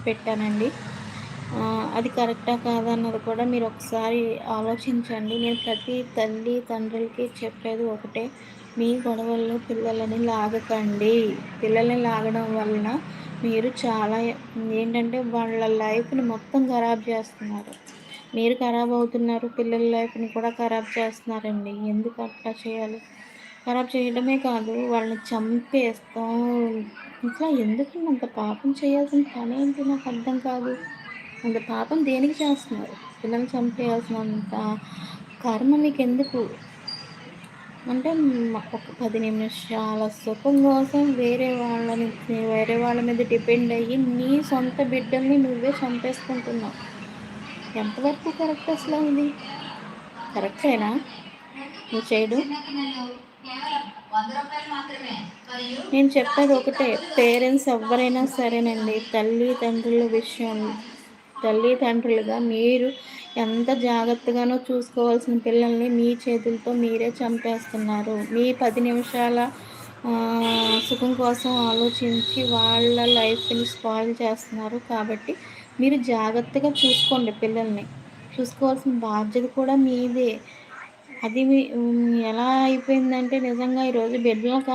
పెట్టానండి. అది కరెక్టా కాదా అన్నది కూడా మీరొకసారి ఆలోచించండి. నేను ప్రతి తల్లి, తండ్రులకి చెప్పేది ఒకటే. మీ గొడవల్లో పిల్లలని లాగకండి. పిల్లల్ని లాగడం వలన మీరు చాలా ఏంటంటే వాళ్ళ లైఫ్‌ని మొత్తం ఖరాబ్ చేస్తున్నారు. మీరు ఖరాబవుతున్నారు. పిల్లల లైఫ్‌ని కూడా ఖరాబ్ చేస్తున్నారండి. ఎందుకు అట్లా చేయాలి? ఖరాబ్ చేయడమే కాదు వాళ్ళని చంపేస్తాం. ఇట్లా ఎందుకండి అంత పాపం చేయాల్సిన పనేంటి నాకర్థం కాదు. అంత పాపం దేనికి చేస్తున్నారు? పిల్లల్ని చంపేయాల్సినంత కర్మ మీకెందుకు? అంటే ఒక 10 నిమిషాల సుఖం కోసం వేరే వాళ్ళ మీద డిపెండ్ అయ్యి నీ సొంత బిడ్డల్ని నువ్వే చంపేసుకుంటున్నావు. ఎంతవరకు కరెక్ట్ అసల ఇది? కరెక్టేనా నువ్వు చేయడం? నేను చెప్పేది ఒకటే. పేరెంట్స్ ఎవ్వరైనా సరేనండి. తల్లిదండ్రులుగా మీరు ఎంత జాగ్రత్తగానో చూసుకోవాల్సిన పిల్లల్ని మీ చేతులతో మీరే చంపేస్తున్నారు. మీ 10 నిమిషాల సుఖం కోసం ఆలోచించి వాళ్ళ లైఫ్‌ని స్పాయిల్ చేస్తున్నారు. కాబట్టి మీరు జాగ్రత్తగా చూసుకోండి పిల్లల్ని. చూసుకోవాల్సిన బాధ్యత కూడా మీదే. అది ఎలా అయిపోయిందంటే నిజంగా ఈరోజు బిడ్డలు